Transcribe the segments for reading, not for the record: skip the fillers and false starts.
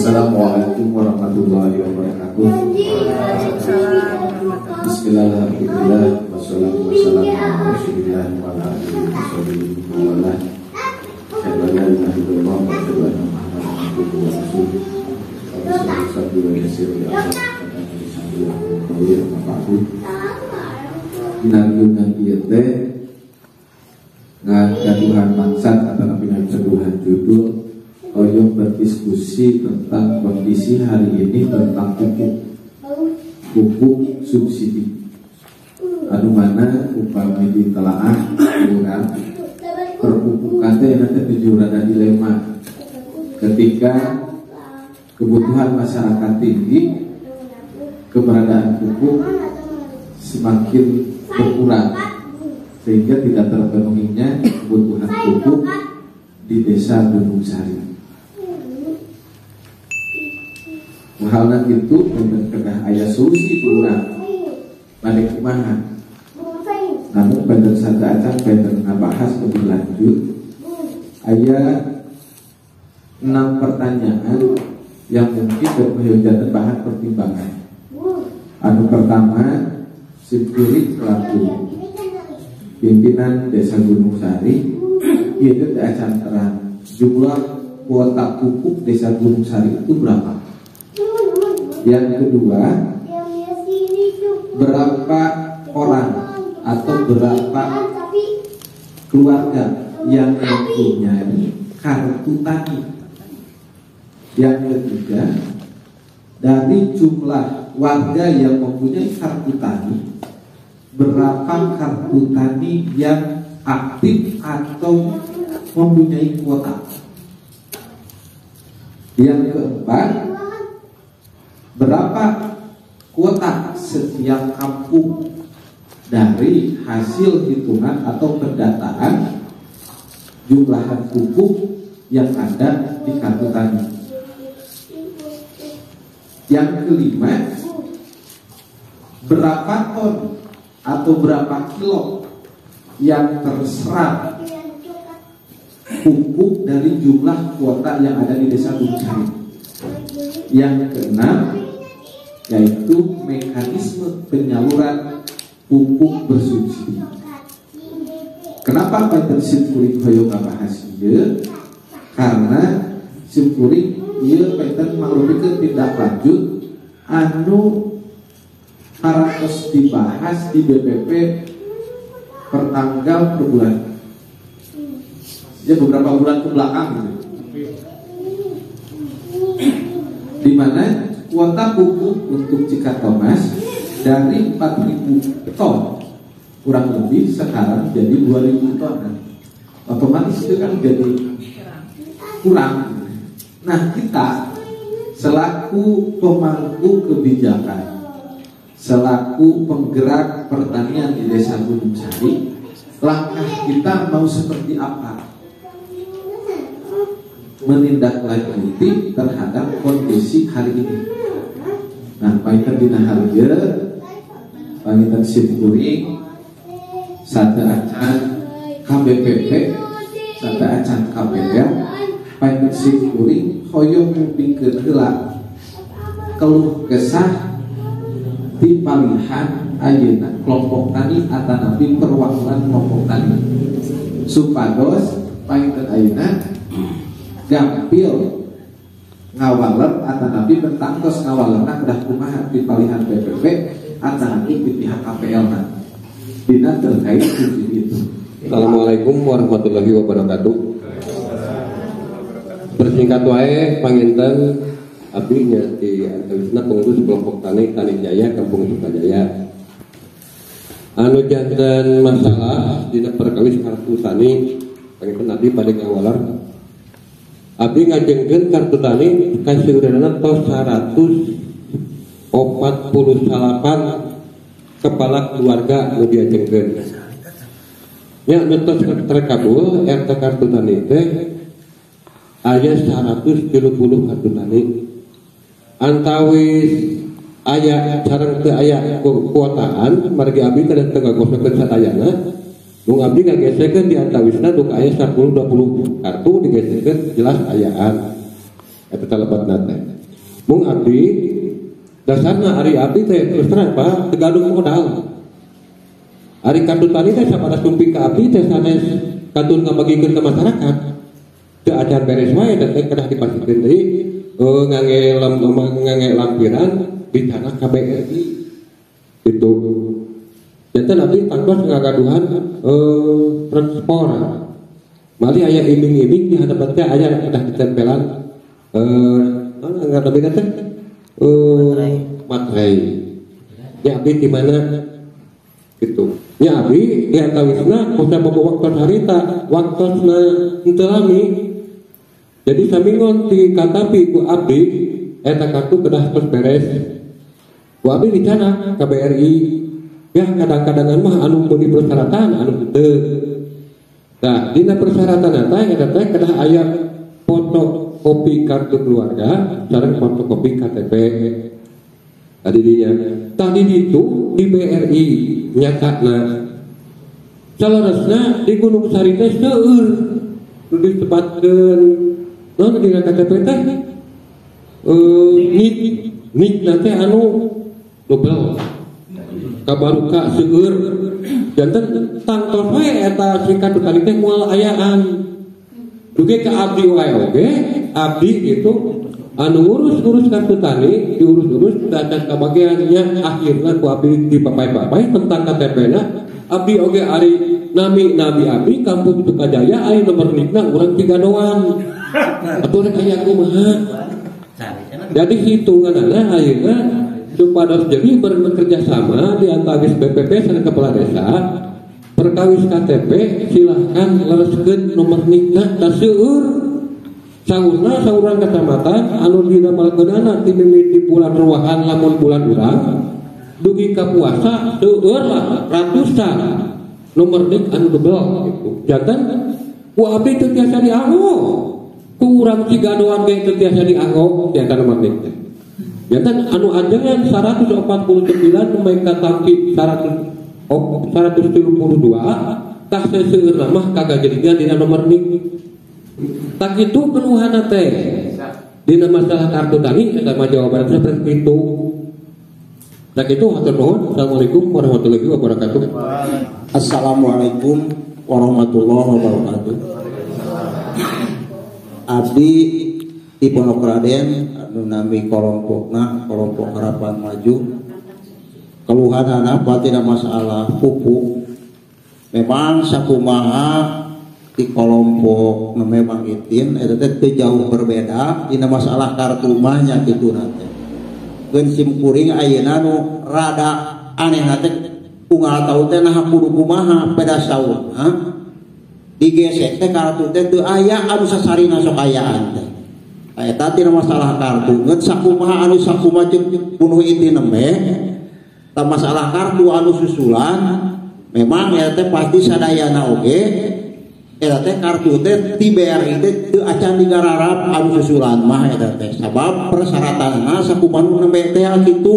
Assalamualaikum warahmatullahi wabarakatuh. Bismillahirrahmanirrahim. Wassalamualaikum warahmatullahi judul Oyong berdiskusi tentang kondisi hari ini tentang pupuk subsidi. Anu mana upami ditelaah kurang perpupukan teh nanti tujuh rada dilema ketika kebutuhan masyarakat tinggi, keberadaan pupuk semakin berkurang sehingga tidak terpenuhinya kebutuhan pupuk di desa Gunung Sari. Halnya itu benar ayah solusi kurang balik kumaha. Namun pada saat akan pada ngebahas lebih lanjut ayah 6 pertanyaan yang mungkin bermenjadi bahan pertimbangan. Anu pertama, Simkuring selaku pimpinan desa Gunung Sari itu akan terang jumlah kuota pupuk desa Gunung Sari itu berapa? Yang kedua, berapa orang atau berapa keluarga yang mempunyai kartu tani? Yang ketiga, dari jumlah warga yang mempunyai kartu tani, berapa kartu tani yang aktif atau mempunyai kuota? Yang keempat, berapa kuota setiap kampung dari hasil hitungan atau pendataan jumlah pupuk yang ada di kartu tani? Yang kelima, berapa ton atau berapa kilo yang terserap pupuk dari jumlah kuota yang ada di desa Gunung Sari? Yang keenam, yaitu mekanisme penyaluran pupuk bersubsidi. Kenapa Pak Simkuring hoyong bahas ieu? Karena Simkuring ieu Pak mangrupi tindak lanjut anu harus dibahas di BPP pertanggal per bulan. Ya beberapa bulan ke belakang gitu. Di mana kuota pupuk untuk Cikatomas dari 4.000 ton kurang lebih sekarang jadi 2.000 ton. Otomatis itu kan jadi kurang. Nah, kita selaku pemangku kebijakan, selaku penggerak pertanian di desa Gunung Sari, langkah kita mau seperti apa? Menindaklanjuti terhadap kondisi hari ini. Nah, paitan dina harga, paitan Simkuring, satu acan KBPP, satu acan KPL, paitan Simkuring hoyong mupikeun heula keluh kesah di palihan ayeuna kelompok tani atanapi perwakilan kelompok tani supados paitan ayeuna gampil ngawaler atanapi bentangtos ngawalerna kedah kumaha di palihan PPP atanapi di pihak KPL dina terkait subsidi itu. Assalamualaikum warahmatullahi wabarakatuh. Bersingkat wae panginten abdi nya di antawisna pengurus kelompok tani Tani Jaya Kampung Sukajaya. Anu janten masalah dina perkawis kartu tani panginten abdi pada ngawaler abdi ngajengkeun kartu tani kasieureunana tos 148 kepala keluarga nu diajengkeun. Nya nu tos terkabul RT kartu tani teh aya 130 kartu tani. Antawis aya sareng teu aya kuotaan margi abdi teh teu ngagosokeun satayana. Nu abdi ngagesekeun di antawisna nu aya 10-20 kartu digesekeun jelas ayaan. eta lebetna teh. Mung abdi dasarna ari abdi teh terus terang Pak tegaduh modal. Ari kantutani teh sapada sumpi ka abdi teh sanes kantun ngabagikeun ka masyarakat. Teu acan beres wae dan teh kedah dipasikeun deui ngangge lampiran bicara KBRI. Itu. Janten abdi tangtos ngagaduhan transport. Mali aya iming-iming di hadapan teh aya kedah ditempelan ngaranna teh materai. Ya abdi di mana gitu. Ya abdi di antawisna kudu boboa waktu harita, waktosna henteu lami. Jadi samingon dikatapi ku abdi eta kartu kedah tos beres. Ku abdi dicana KBRI. Ya kadang-kadangan mah anu di persyaratan anu henteu. Nah, dina persyaratan eta teh kedah aya foto kopi kartu keluarga sareng fotokopi KTP. Tadi itu di BRI nyatana salaresna di Gunung Sari teh seueur nu ditepatkeun naon dina KTP teh nik teh anu double kabaruka seueur janten tangtos we eta si kartu tadi teh moal ayaan duge ka abdi wae oge abdi gitu anu ngurus kartu tani diurus datang ke bagiannya akhirnya ku abdi dipapai-papai tentang KTP-na abdi oge ari nami abdi kampung Tukajaya aya nomor nikna urang 3 doang atuh rek aya kumaha jadi hitunganna ayeuna supados jadi bekerja sama di antara BPP sareng kepala desa perkawis KTP silahkan lereskeun nomor nikna da seueur saurang kecamatan anu dinamalkeunana ti mimiti bulan ruahan lamun bulan urang dugi ka puasa seueur lah ratusan nomor nik anu double gitu. Janten ku abdi teu tiasa dianggo. Ku urang cigadoan ge teu tiasa dianggo di antara nomor nik. Janten anu ajengan 149 numai katampi 132 tah seueur mah kagak jadinya dina nomor nik. Tak itu keluhana teh dina masalah kartu tani eta mah jawabanna seperti itu. Tak itu hatur nuhun. Assalamualaikum warahmatullahi wabarakatuh. Assalamualaikum warahmatullahi wabarakatuh. Abdi di Pondok Raden anu nami kelompokna kelompok harapan maju keluhanana tidak masalah pupuk memang sakumaha di kelompok memang itin eta teh jauh berbeda dina masalah kartu mahnya kitu nanti geun sim kuring ayeuna nu rada aneh teh unggal tahu teh nah kudu kumaha pada sauna digesek teh kartu teh teu aya anu sasarina sok ayaan teh eta tina masalah kartu geun sakumaha anu sakumaha jeung bunuh itin nembe ta masalah kartu anu susulan memang eta teh pasti sadayana oge eta teh kartu teh ti BRI teh teu acan digararap anu susulan mah eta teh sabab persyaratanna sakumaha nu nembe teh kitu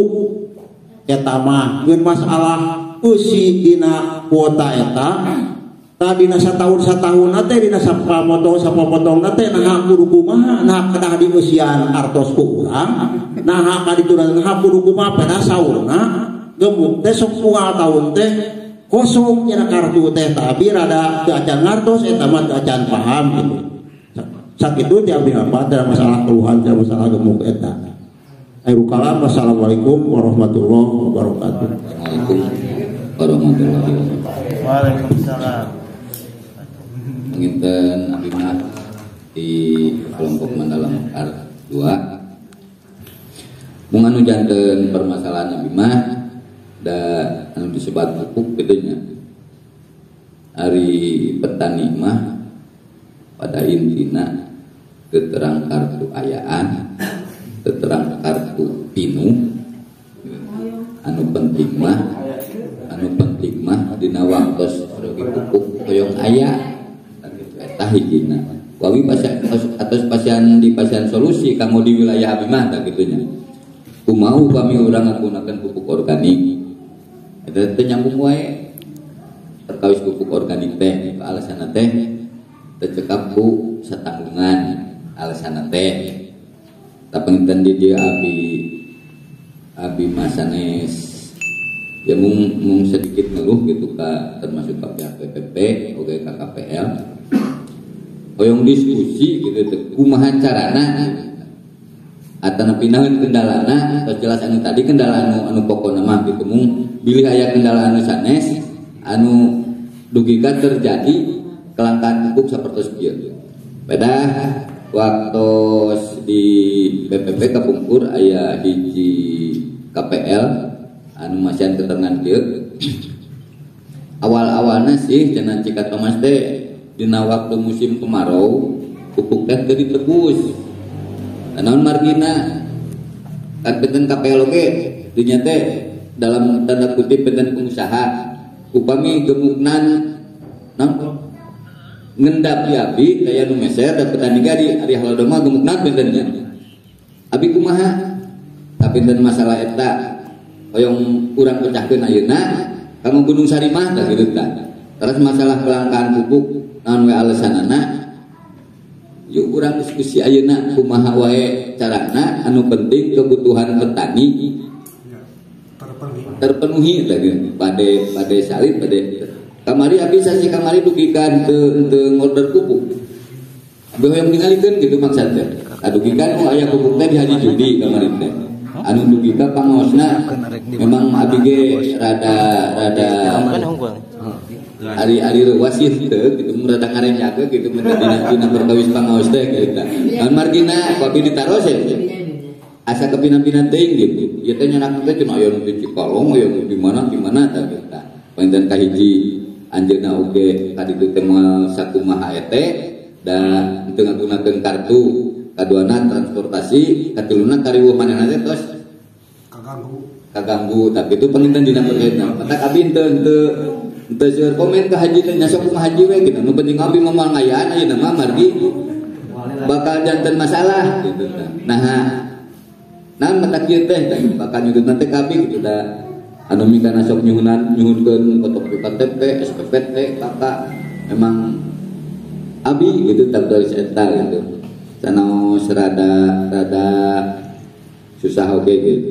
eta mah geun masalah eusi dina kuota eta tadi dina satahun teh dina sapamotong teh nah kudu kumaha nah kedah dieusian artos ku urang nah kadituran nah kudu kumaha pada saurna gemuk teh sok unggal taun teh kosong cenah kartu teh tapi rada teu acan ngartos eta mah teu acan paham gitu. Sakitu teh abdi apa teh masalah keluhan teh masalah gemuk eta. Ayo kalam wassalamualaikum warahmatullahi wabarakatuh. Waalaikumsalam warahmatullahi wabarakatuh. Waalaikumsalam. Menginten abdi mah di kelompok Mandalam Mekar 2. Mun anu janten permasalahan abdi mah da anu disebat pupuk gedenya ari petani mah pada intina keterang kartu ayaan keterang kartu pinu anu penting mah dina waktos rogi pupuk hoyong aya eta hijina wawi atos pasien di pasien solusi kamu di wilayah abdi mah tak gitunya kumau kami urang nggunakeun pupuk organik eta teh nyambung wae perkawis pupuk organik teh alasanna teh teu cekap ku satanggungan alasanna teh Tapengitan di dia abi masanes ya mung sedikit ngeluh gitu termasuk ke pihak PPP oke KKPL hoyong diskusi gitu kumaha carana atana pinaheun kendalana atau jelas anu tadi kendala anu pokona mah gitu mung bilih aya kendala anu sanes anu dugika terjadi kelangkaan pupuk sapertos kieu pada waktu di PPP kapungkur aya hiji KPL anu masihan keterangan kieu awal-awalna sih cenah cika Thomas teh dina waktu musim kemarau pupuk teh teu ditebus naon margina kan benten KPL oge dinya teh dalam tanda kutip benten pengusaha upami gemuknan naon ngendap abi daya nu meser da petani gadi ari halodo mah gemuknan bentennya abi kumaha tapi enten masalah eta hoyong urang pecahkeun ayeuna kamu Gunung Sarimah da kitu tah terus masalah kelangkaan pupuk naon we alesanana yuk urang diskusi ayeuna kumaha wae carana anu penting kebutuhan petani terpenuhi lagi pada salib pada kamari abi sasi kamari dugikan teu ngorder pupuk abi hoyong ningalikeun gitu maksudna adugikan oh aya pupuk teh di Haji Judi kamari teh anu dugika pangaosna memang abi ge rada ari wasit teu gitu rada ngarenyakeun gitu dina perkawis pangaos teh gitu kan margina kopi ditaros ya asa kepina-pina teuing gitu ieu teh nyanak teh cenah aya nu di Cikalong aya nu di mana tah gitu panten kahiji anjeunna oge kaditu teh moal sakumaha ete da teu ngagunakeun kartu kaduana transportasi katiluna kariweuh manehna teh tos kaganggu tapi itu penginten dina perkeutna matak abi teu seueur komen ka haji teh nya sok kumaha haji we gitu nu penting abi mah ngayaan ayeuna mah margi bakal janten masalah gitu nah matak kieu teh bakal nyudut teh kabeh gitu da anu mikana sok nyuhunkeun fotokopi KTP SPP teh kakak memang abi gitu tabel eta gitu sanaos rada susah oge gitu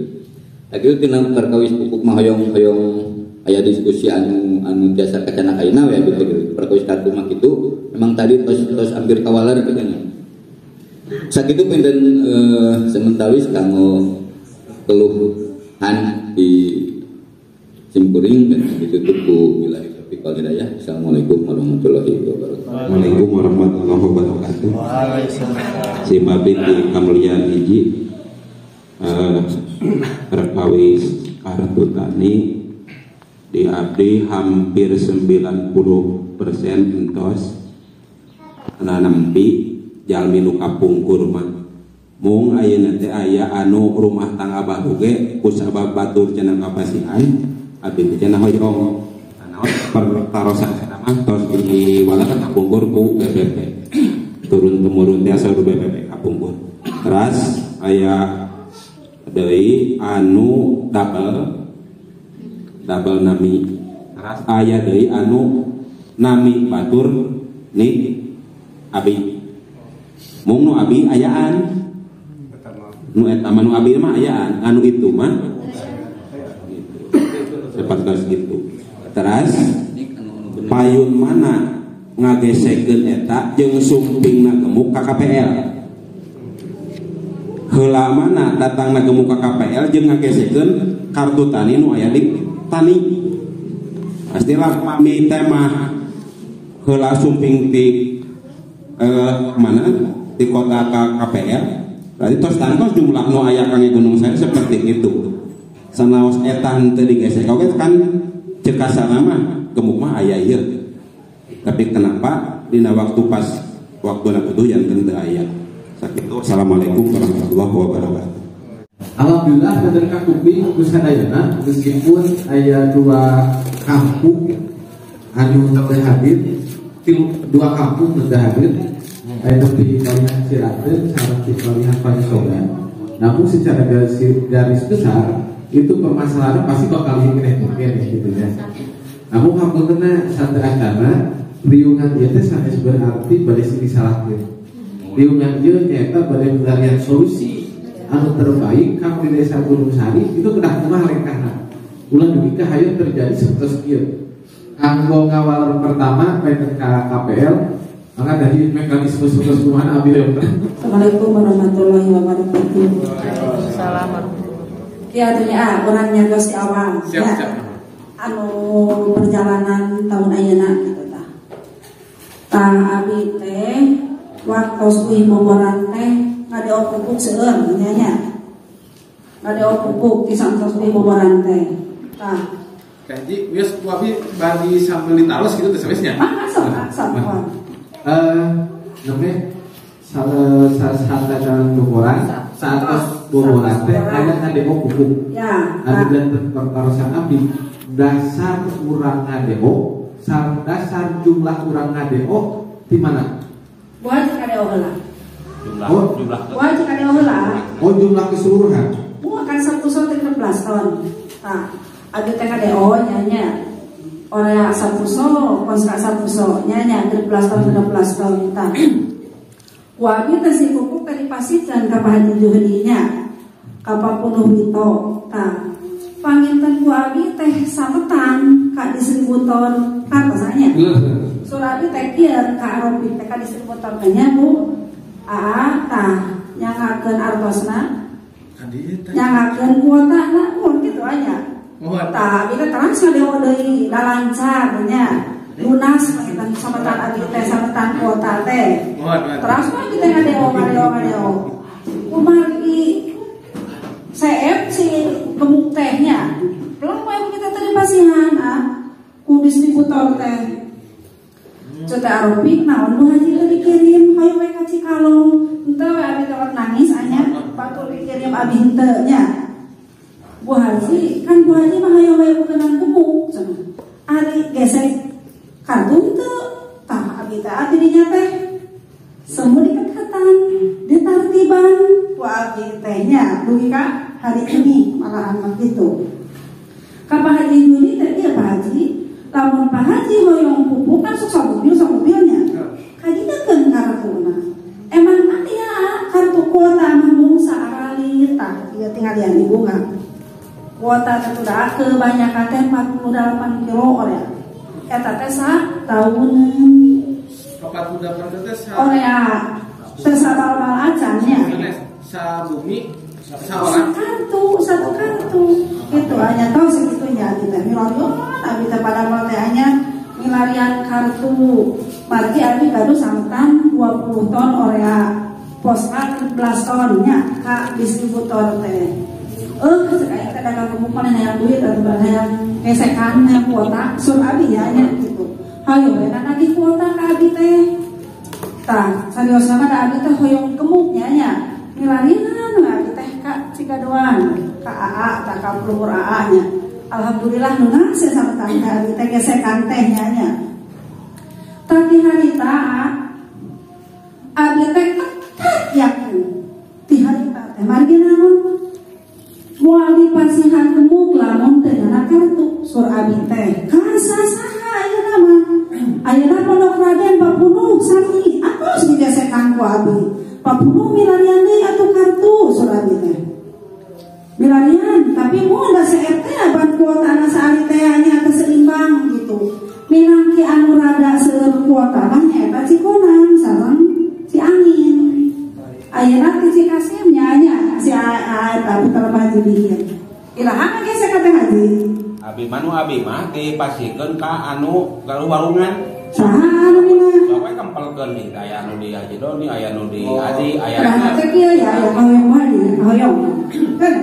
akhirnya tina perkawis pupuk mah hoyong aya diskusi anu biasa kacana ayeuna we gitu perkawis kartu mah kitu memang tadi tos hampir kawalar gitu nya sakitu pinten sementawis kanggo keluhan di Simkuring dan ditutup ku wilayah Topikal Hidayah. Assalamualaikum warahmatullahi wabarakatuh. Waalaikumsalam warahmatullahi wabarakatuh. Si Mabit di Kamlian hiji perkawis kartu tani di abdi hampir 90% entos nampi jalmi nu kapungkur mah mung ayeuna teh aya anu rumah tangga baru ge kusabab batur cenah kapasihan abdi teh cenah hoyong pertarosan eta mah tos diwalakan kapungkur ku BPP turun temurun teh asal BPP kapungkur teras aya deui anu double nami teras aya deui anu nami batur ni abi mung nu abi ayaan nu eta mah nu abi mah ayaan anu itu mah seperti gitu teras payun mana ngagesekeun eta jeung sumpingna gemuk KKPL heula mana datangna gemuk KKPL jeung ngagesekeun kartu tani nu aya di tani pastilah pami teh mah heula sumping di mana di kota KKPL berarti tos tangkos jumlah nu aya kangge gunung saya seperti itu sanaos eta henteu digesek oge kan ceuk kasana mah gemuk mah aya ieu tapi kenapa dina waktu pas waktuna kudu yang teu aya sakitu. Assalamualaikum warahmatullahi wabarakatuh. Alhamdulillah bener kakuping kusadayana meskipun aya dua kampung anu teu hadir dua kampung teu hadir aya di Kalihan Ciraten sama di Kalihan Pancoba namun secara garis besar itu permasalahan pasti bakal hikmah gitu ya. Namun hapuntenna satu acara riungan ieu teh sanes berarti bade sini salahkeun. Riungan ieu nyaeta bade penggalian solusi anu terbaik kamu di desa Gunung Sari itu kedah kumaha lengkahna. Ulah dugi ka hayu terjadi seperti kieu. Kanggo ngawal pertama pengen ke KPL, maka dari mekanisme seperti kumaha abi leuwih. Assalamualaikum warahmatullahi wabarakatuh. Waalaikumsalam. Ya dunia orang nyagos di awal. Siap. Anu perjalanan tahun ayeuna gitu tah. Abi teh waktu suwi moboran teh ngadeo pupuk seueur nya. Ngadeo pupuk di santos suwi moboran teh. Tah. Kaji geus ku abi bagi sambil ditaros gitu teh sabesnya. Sok. Namanya saat dalam boboran saat boboran teh aya ngadeo pupuk. Ya. Ada dan perkarasan abdi dasar urang ngadeo dasar jumlah urang ngadeo di mana? Wajib ngadeo heula. Jumlah. Wajib ngadeo heula. Oh jumlah keseluruhan. Kan 1 16 ton. Tah, ada teh ngadeo nya. Ora 1 konska 1 nya 13 ton. Tah. Wabi teh si pupuk teh dipasitkeun ka Pak Haji Juhdinya. Ka Papunuh Wito. Tah. Panginten ku abi teh sametan ka distributor katosanya. Surabi teh kieu ka Aropi teh ka distributor teh nya Bu. Tah nyangakeun artosna. Nyangakeun kuotana pun kitu aya. Tah abi teh terang sadeo deui lancar nya. Lunas panginten sametan abi teh sametan kuota teh. Terus mah kita ngadeo. Kumari CF si gemuk tehnya belum mau kita terima pasihan ku distributor teh coba Aropi naon Bu Haji teh dikirim hayu we ka Cikalong henteu we abi teh nangis anya batur dikirim abi henteu nya Bu Haji kan Bu Haji mah hayu we bukeun gemuk cenah ari gesek kartu teu tah abi teh adinya teh semua dikekatan ditartiban ku abi tehnya dugi ka hari ini malahan begitu. Ka Pak Haji Juni teh ieu Pak Haji, lamun Pak Haji hoyong pupuk kan sok mobilnya. Kadinakeun kartuna. Emang aya kartu kuota mah mung saarali tah ieu tinggal di bunga. Kuota teh udah kebanyakan teh 48 kilo orea. Eta teh tahun 48 teh orea. Teh sabal acannya. Sa bumi satu kartu itu hanya tahu segitunya kita milarian abi teh pada mah teh hanya milarian kartu berarti abi gaduh samtan 20 ton orea poskat 11 ton nya ka distributor teh kayak kita dagang kebukan yang duit atau yang gesekan yang kuota sur abi ya nya gitu hayo we nagih kuota ka abi teh tah sariosna da abi teh hoyong kemuknya nya milarian abi teh ka Cigadoan ka AA tah ka pelumur AA nya alhamdulillah nunas ya sama tangga abi teh gesekan teh nya tapi harita abi teh ketat yakin ti harita teh margi naon moal dipasihan gemuk lamun teh ngana kartu sur abi teh kasa saha ayeuna mah ayeuna Pondok Raden Papunuh sami atos digesekan ku abi Papunuh milarian deui atuh kartu sur abi teh milarian tapi mau da CRT ban kuotana saari teh nya teh seimbang gitu minangki anu rada seueur kuota mah nyaeta Cikonang sareng Ciangin ayeuna ti Cikasim nya si tapi terbaji dieu ilahan ge sakate haji abi mah dipasikeun ka anu warungan saha anu mina soalnya kempelkeun nih aya anu di Haji Doni aya anu di Haji aya anu teh kieu ya hoyong kan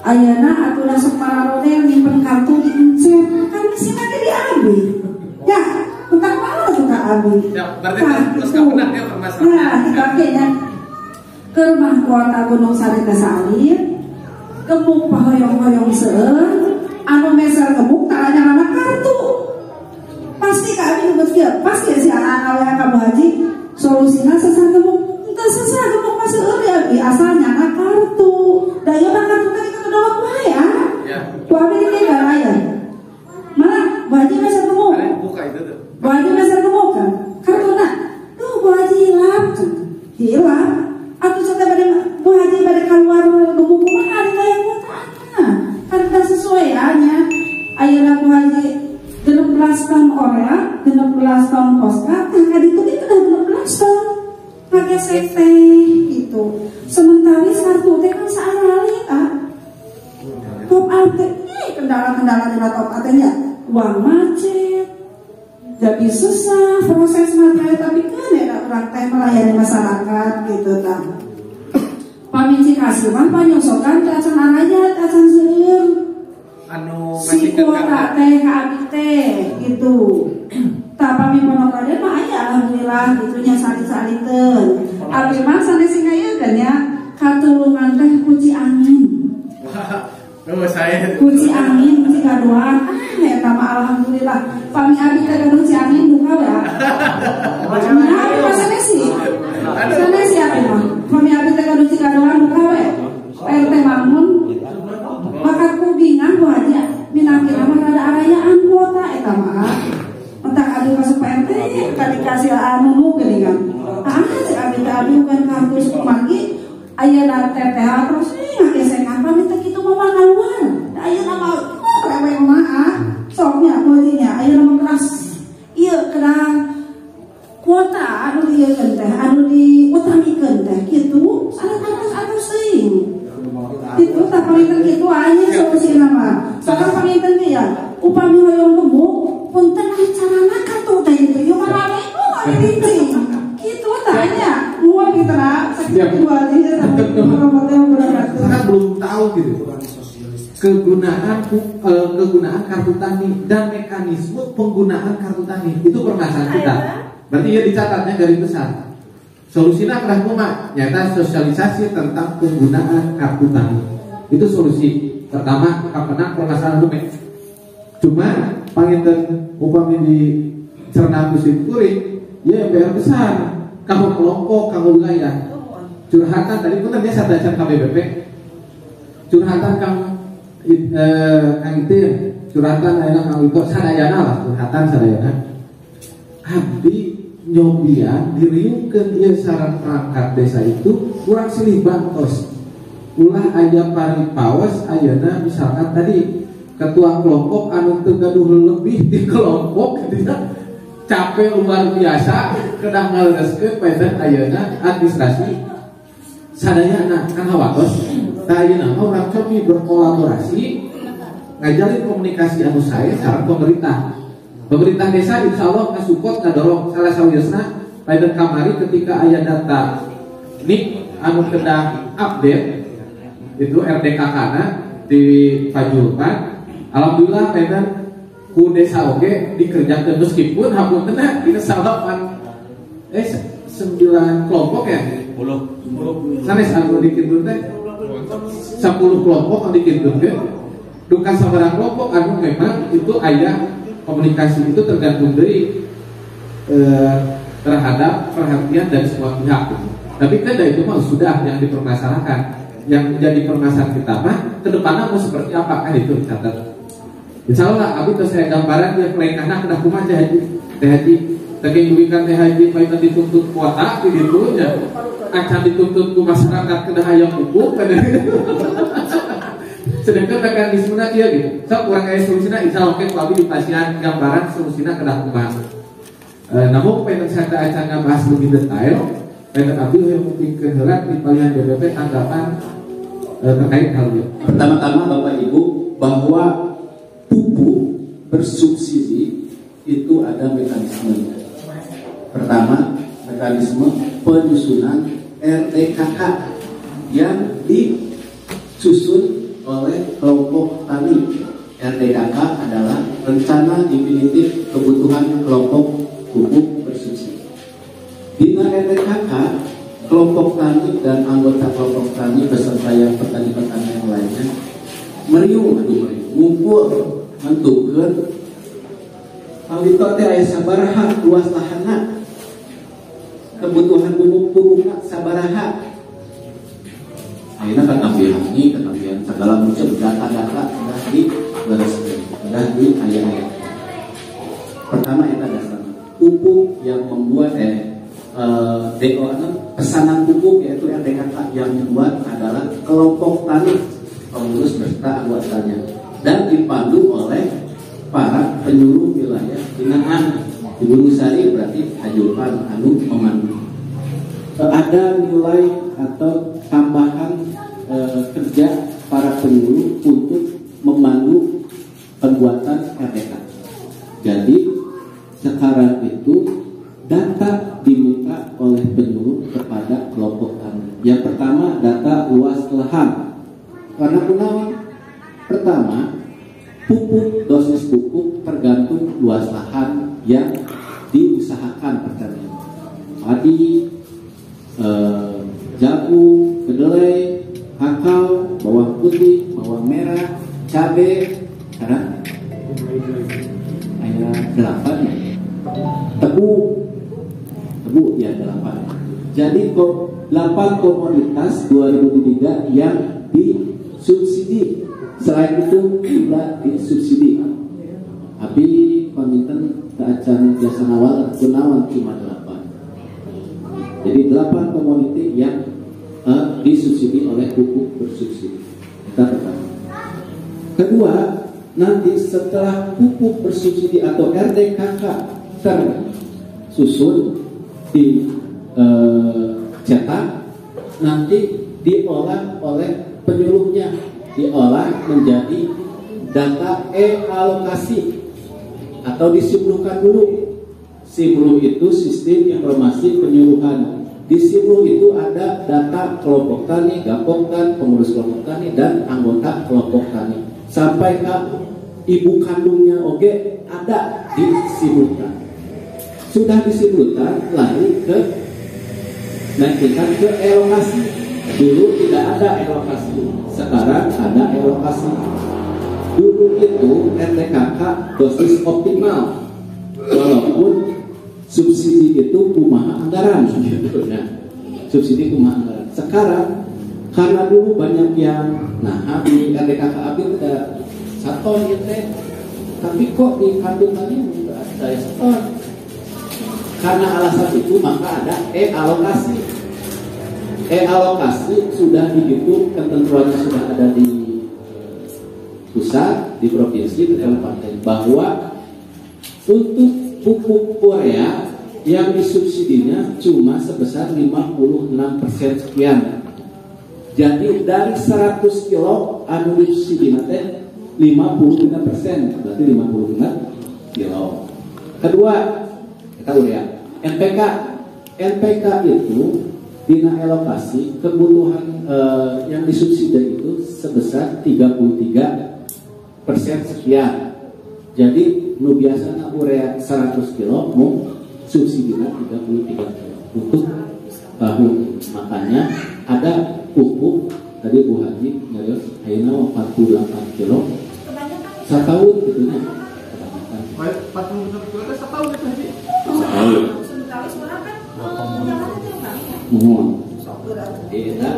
ayeuna atuh sok pararodel nyimpen kartu di encep kan misina teh di abi ya entar mana tuh ka abi ya berarti terus ka beunah ya permasalahan nah dipakenya ke rumah kuota Gunung Sari teh salir gemuk pahoyong-hoyong seueur anu meser gemuk taranya nama kartu pasti ka abi geus kieu pasti si anak-anak we ka Bu Haji solusina sesar gemuk teu sesar gemuk mah seueur ya abi asalnya na kartu da ieu mah kartu teh kedawat wae ya ku abi teh garaya mana Bu Haji meser gemuk buka itu tuh Bu Haji meser gemuk kan kartuna tuh Bu Haji hilap atuh sate bade Bu Haji bade kaluar sesuai nya ayeuna ku haji 16 tahun Korea, 16 tahun Poska, tangga itu udah 16 tahun pakai CT gitu. Sementara kartu teh kan saarali top up teh kendala-kendala di top up nya uang macet, jadi susah proses material tapi kan ada orang teh melayani masyarakat gitu tak. Paminci kasihan panyosokan ke acan araya, ke acan seueur. Si kuota teh ka abi teh gitu. Tah pami pondok rade mah aya alhamdulillah gitu nya sali-saliteun. Abi mah sanes sing aya kan ya katulungan teh kunci angin. Kunci angin kunci kaduan. Eta mah alhamdulillah. Pami abi teh kunci angin buka ya. Nah, abi mah sanes sih. Sanes ya abi mah. Pami abi teh kunci kaduan buka we. RT bangun maka kubingan bu aja minangki nama rada arayaan kuota eta mah entak adu ka supaya teh dikasih anu geuning kan si abi teh abi bukan kampus kumagi ayeuna TTH terus ngagesekan pamit teh kitu mah ngaluar ayeuna mah rewe mah soknya bodinya ayeuna mah keras ieu kena kuota anu ieu teh anu diutamikeun teh kitu sanes sing itu tak palinten itu aja solusi nama. Sekarang palinten ya, upami hoyong gemuk, punten acarana kartu teh itu, yo marane ini. Gitu tanya, gua kita sakit dua aja Karena belum tahu gitu kegunaan kartu tani dan mekanisme penggunaan kartu tani itu permasalahan kita. Berarti ya dicatatnya dari besar. Solusinya kerah kuma nyata sosialisasi tentang penggunaan kartu tani. Itu solusi pertama kapan permasalahan rumit. Cuma panginten upami di cerna musim kuring, ya PR besar. Kamu kelompok, kamu wilayah. Curhatan tadi pun ternyata sadacan KBBP. Curhatan kang itu curhatan ayana kang itu sadayana lah curhatan sadayana. Abdi nyobian diriungkeun ieu sareng perangkat desa itu kurang silih bantos. Ulah aya paripawas ayeuna misalkan tadi ketua kelompok anu teu gaduh lebih di kelompok tidak capek luar biasa kedah ngalereskeun paedan ayeuna administrasi sadayana kan hawatos. Tah ayeuna mah urang cobi berkolaborasi ngajalin komunikasi anu sae sareng pemerintah. Pemerintah desa insya Allah nge-support, nge-dorong salah sawiusna pada kamari ketika aya data nik anu kedah update itu RDKK di Pajulpan. Alhamdulillah pada ku desa oge dikerjakan meskipun hapuntenna dina salapan 9 kelompok ya 10 sanes anu dikitun teh 10 kelompok anu dikitun teh duka sabaraha kelompok anu memang itu aya komunikasi itu tergantung dari terhadap perhatian dari semua pihak. Tapi kan itu mah sudah yang dipermasalahkan. Yang menjadi permasalahan kita mah kedepannya mau seperti apa kan itu catat. Insya Allah abi terus saya gambaran dia kelengkahna kena kumaha teh haji teh duikan teh haji paina dituntut kuota di ditu nya acan dituntut ku masyarakat kena hayang pupuk kan. Sedangkan mekanismenya dia gitu. So kurang kayak solusinya insya Allah kalau di pasien gambaran solusinya kedah kumaha. Namun pengen saya acara bahas lebih detail. Pengen ambil yang mungkin keherat di palihan BBP tanggapan terkait hal itu. Pertama-tama Bapak Ibu bahwa pupuk bersubsidi itu ada mekanisme. Pertama mekanisme penyusunan RDKK yang disusun oleh kelompok tani. RDKK adalah rencana definitif kebutuhan kelompok pupuk bersubsidi. Di RDKK, kelompok tani dan anggota kelompok tani beserta yang petani-petani yang lainnya meriung ngumpul menentukan kawito teh aya sabaraha luas lahanna kebutuhan pupuk sabaraha. Akhirnya ketampilan segala macam data-data sudah di ayat-ayat. Pertama itu dasar pupuk yang membuat DO pesanan pupuk yaitu RDKK yang dibuat adalah kelompok tani pengurus beserta anggotanya. dan dipandu oleh para penyuluh wilayah binaan. Di Gunung Sari berarti Hajulpan anu memandu. Ada nilai atau tambahan kerja para penyuluh untuk memandu pembuatan RDK. Jadi sekarang itu data diminta oleh penyuluh kepada kelompok tani. Yang pertama data luas lahan. Karena kunaon? Pertama, dosis pupuk tergantung luas lahan yang diusahakan pertanian. Padi, jagung, kedelai, kakao, bawang putih, bawang merah, cabai, sekarang ada 8 ya. Tebu ya 8. Jadi 8 komoditas 2003 yang disubsidi. Selain itu tidak disubsidi. Tapi komitmen keacan jasa awal gunawan cuma 8. Jadi 8 komoditi yang disubsidi oleh pupuk bersubsidi. Kita pertama. Kedua, nanti setelah pupuk bersubsidi atau RDKK tersusun di cetak, nanti diolah oleh penyuluhnya, diolah menjadi data e-alokasi atau disimulukan dulu. Simulu itu sistem informasi penyuluhan. Di simulu itu ada data kelompok tani, gapoktan, pengurus kelompok tani, dan anggota kelompok tani. Sampai ke ibu kandungnya oke ada disimulkan. Sudah disimulkan, lari ke naikkan ke elokasi. Dulu tidak ada elokasi, sekarang ada elokasi. Dulu itu RDKK dosis optimal, walaupun subsidi itu kumaha anggaran, subsidi kumaha anggaran. Sekarang karena dulu banyak yang di RDKK abi tidak saton gitu, tapi kok di kandungannya tidak ada saton. Karena alasan itu maka ada e-alokasi. E-alokasi sudah dihitung, ketentuannya sudah ada di pusat, di provinsi, di kabupaten, bahwa untuk pupuk urea yang disubsidinya cuma sebesar 56% sekian. Jadi dari 100 kilo anu disubsidinya 55%, berarti 55 kilo. Kedua, kita urea. NPK itu dina elokasi kebutuhan yang disubsidi itu sebesar 33% sekian. Jadi nu biasanya urea 100 kilo mau subsidinya 33 kilo untuk tahun. Makanya ada pupuk tadi Bu Haji nyarios ayeuna 48 kilo setahun gitu nya. 46 kilo setahun itu Haji. Mohon. Tidak,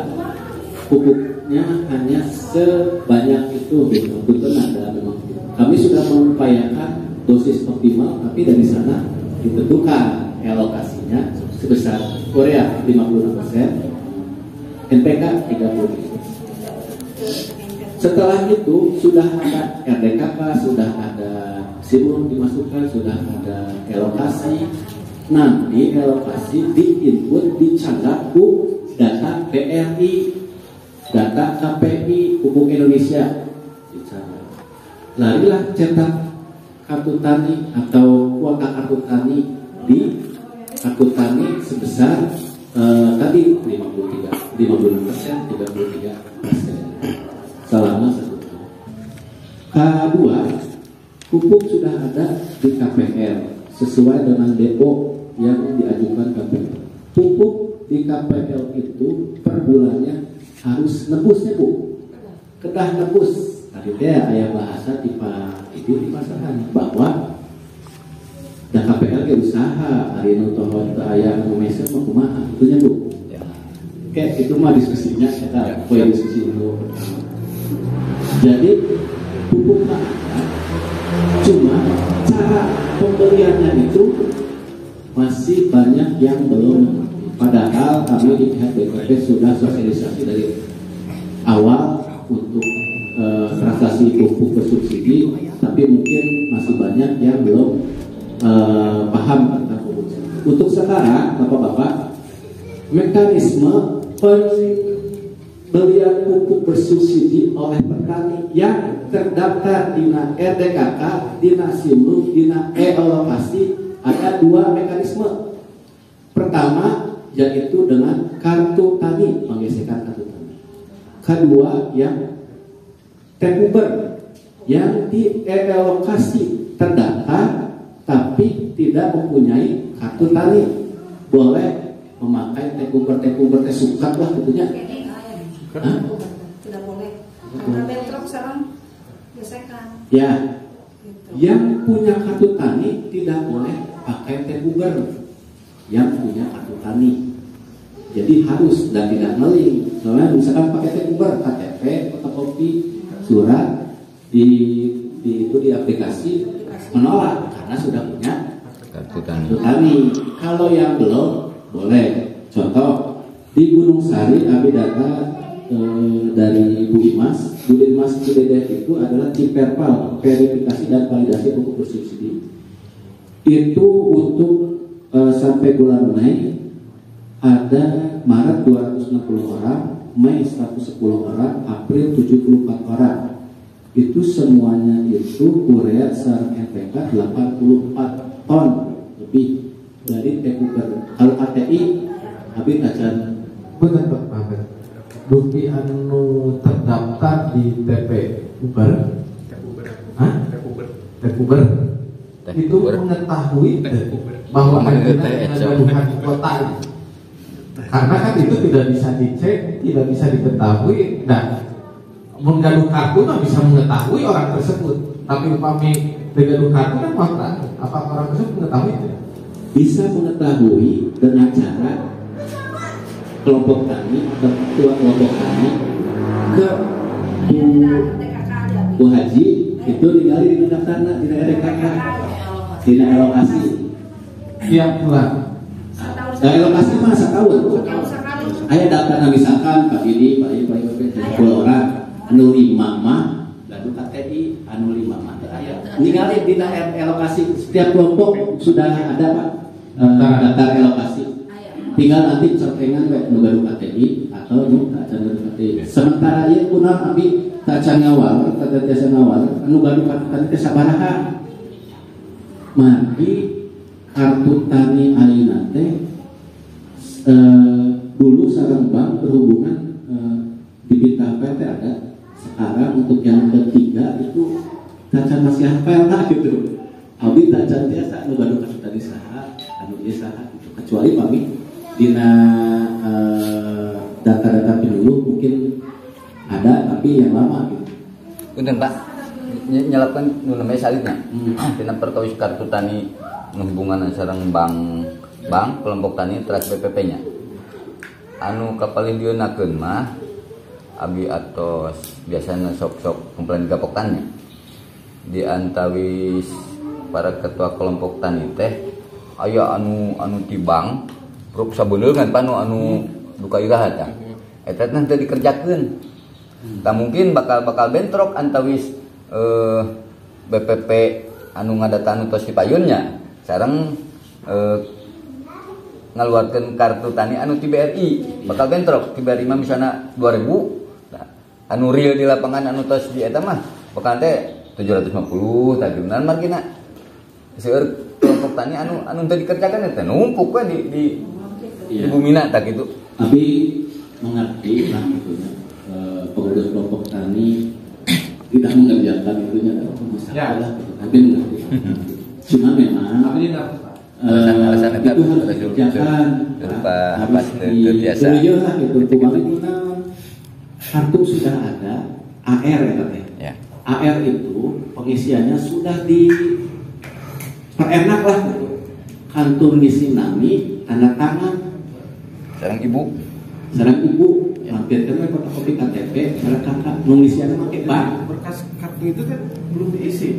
pupuknya hanya sebanyak itu. Betul ada memang. Kami sudah mengupayakan dosis optimal, tapi dari sana ditentukan alokasinya sebesar urea 50%, NPK 30%. Setelah itu sudah ada RDKK, sudah ada simul dimasukkan, sudah ada alokasi. Nanti alokasi diinput dicanggah ku data BRI, data KPI, pupuk Indonesia. Larilah cetak kartu tani atau kuota kartu tani di kartu tani sebesar tadi 56%, 33% selama 1 tahun. Kedua, pupuk sudah ada di KPL sesuai dengan depo yang diajukan KPL. Pupuk di KPL itu per bulannya harus nebusnya Bu. Kedah nebus. Tadi dia ayah bahasa di pasaran bahwa dan KPL ke usaha hari nutohon ke ayah ngomesen mau kumaha itunya Bu. Kayak itu mah diskusinya kita diskusi dulu. Jadi pupuk tak ada, cuma cara pembeliannya itu masih banyak yang belum. Padahal kami di pihak BPP sudah sosialisasi dari awal untuk alokasi pupuk bersubsidi, tapi mungkin masih banyak yang belum paham tentang pupuk. Untuk sekarang, Bapak-bapak, mekanisme pembelian pupuk bersubsidi oleh petani yang terdaftar di RDKK, di Simlu, di e-alokasi ada dua mekanisme. Pertama yaitu dengan kartu tani, penggesekan kartu tani. Kedua yang Tekuber yang di e-alokasi terdaftar tapi tidak mempunyai kartu tani, boleh memakai Tekuber sukat lah tentunya. Tidak boleh. Karena bentrok sekarang gesekan. Ya, yang punya kartu tani tidak boleh pakai Tekuber. Yang punya kartu tani, jadi harus dan tidak ngeling. Soalnya misalkan pakai Tekuber, KTP, fotokopi, surat di aplikasi menolak karena sudah punya kartu tani. Kalau yang belum boleh. Contoh di Gunung Sari, kami data dari Bu Imas Ciledeh itu adalah Ciperpal, verifikasi dan validasi pupuk bersubsidi. Itu untuk sampai bulan Mei ada Maret 260 orang, Mei 110 orang, April 74 orang. Itu semuanya itu urea sarang NPK 84 ton lebih dari Tekuber. Kalau ATI habis acan bener Pak. Dupi anu terdaftar di TP Uber. Tekuber. Itu mengetahui bahwa ada kegaduhan kota, karena kan itu tidak bisa dicek, tidak bisa diketahui. Dan menggaduh kartu nggak bisa mengetahui orang tersebut, tapi upami menggaduh kartu kan fakta, apa orang tersebut mengetahui itu? Bisa mengetahui dengan cara kelompok tani atau ketua kelompok tani ke Bu Haji itu digali di daftarnya di RDKK, di alokasi. Tiap bulan. Alokasi mah setahun. Ayah daftar misalkan Pak ini, Pak 10 orang, anu 5 mah, lalu KTI anu 5 mah. Ayah ningali di alokasi setiap kelompok sudah ada Pak daftar alokasi. Tinggal nanti corengan baru KTI atau nu acan KTI. Sementara ieu kunaon abi tacan ngawal, tata jasa ngawal, anu baru KTI sabaraha. Mari kartu tani ayeuna teh dulu sareng bank berhubungan di Bintang PT ada. Sekarang untuk yang ketiga itu tacan masih hafal lah gitu. Abi tacan biasa anu baru kartu tani saha, anu ieu saha gitu. Kecuali kami dina data-data penduduk mungkin ada tapi yang lama gitu. Punten Pak, nyalakan nu namanya salidna. Dina perkawis kartu tani hubungan sareng bank kelompok tani teras BPP-nya. Anu kapalindieunnakeun mah abi atos biasana sok-sok komplain gapoktannya. Di antawis para ketua kelompok tani teh aya anu ti bank grup sabeuleuh kan anu duka iraha tah. Eta teh teu dikerjakeun. Tak mungkin bakal bentrok antawis BPP anu ngadatan tos di payunnya sareng ngaluarkeun kartu tani anu ti BRI bakal bentrok. Ti BRI mah misalna 2000, nah, anu real di lapangan anu tos di eta mah bakal teh 750 tajunan margina. Seueur kelompok tani anu teu dikerjakeun eta numpuk we di bumina tak gitu. Tapi mengerti lah itunya pengurus kelompok tani tidak mengerjakan itunya masalah gitu. Tapi mengerti. Cuma memang alasan itu harus dikerjakan. Harus biasa. Lah gitu. Kartu sudah ada AR ya katanya. Ya. AR itu pengisiannya sudah di perenak lah gitu. Kantor ngisi nami tanda tangan. Sareng ibu mampirkan fotokopi KTP, sareng kakak pengisiannya pakai bank. Berkas kartu itu kan belum diisi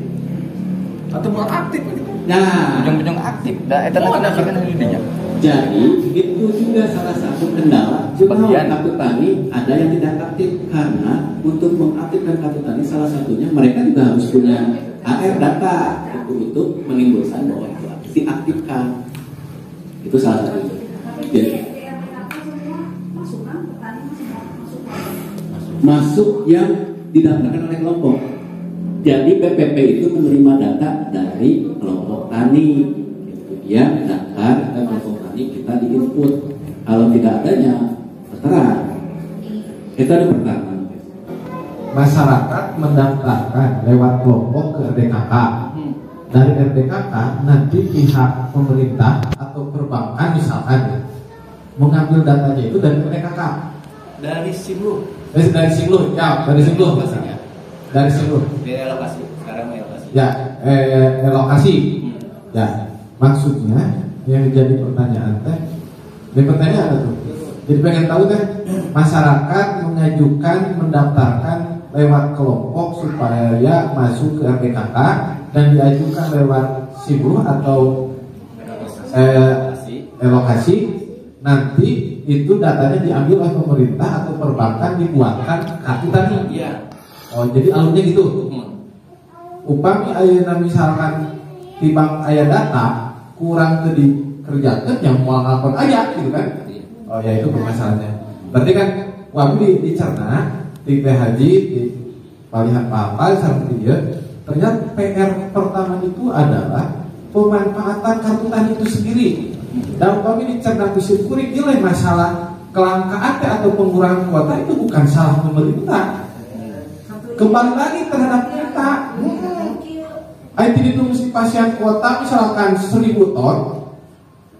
atau belum aktif gitu. Nah, ujung-ujung aktif. Da eta nanti kan didinya. Jadi itu juga salah satu kendala. Sebagian kartu tani ada yang tidak aktif karena untuk mengaktifkan kartu tani salah satunya mereka juga harus punya AR data untuk menimbulkan bahwa itu diaktifkan. Itu salah satu. Jadi, masuk yang didaftarkan oleh kelompok. Jadi PPP itu menerima data dari kelompok tani. Dia daftar ke kelompok tani, kita diinput. Kalau tidak adanya, tertera. Itu ada pertama. Masyarakat mendaftarkan lewat kelompok ke RDKK. Dari RDKK nanti pihak pemerintah atau perbankan misalkan mengambil datanya itu dari RDKK. Dari Simlu. Dari Simlu, ya dari Simlu maksudnya. Dari Simlu. Dari alokasi. Sekarang alokasi. Ya, relokasi. Ya, maksudnya yang jadi pertanyaan teh, pertanyaan apa tuh? Jadi pengen tahu teh, masyarakat mengajukan mendaftarkan lewat kelompok supaya masuk ke RDKK dan diajukan lewat Simlu atau relokasi, nanti itu datanya diambil oleh pemerintah atau perbankan dibuatkan kartu tani. Iya. Oh, jadi alurnya gitu. Upami ayeuna misalkan di bank aya data kurang teu dikerjakeun yang moal ngalpon aya gitu kan. Oh ya itu permasalahannya. Berarti kan wami dicerna di PHJ di palihan apa sampai dia ternyata PR pertama itu adalah pemanfaatan kartu tani itu sendiri. Dan kami dicerna kusyukuri nilai masalah kelangkaan atau pengurangan kuota itu bukan salah pemerintah. Kembali lagi terhadap kita. IT itu mesti pasien kuota misalkan 1000 ton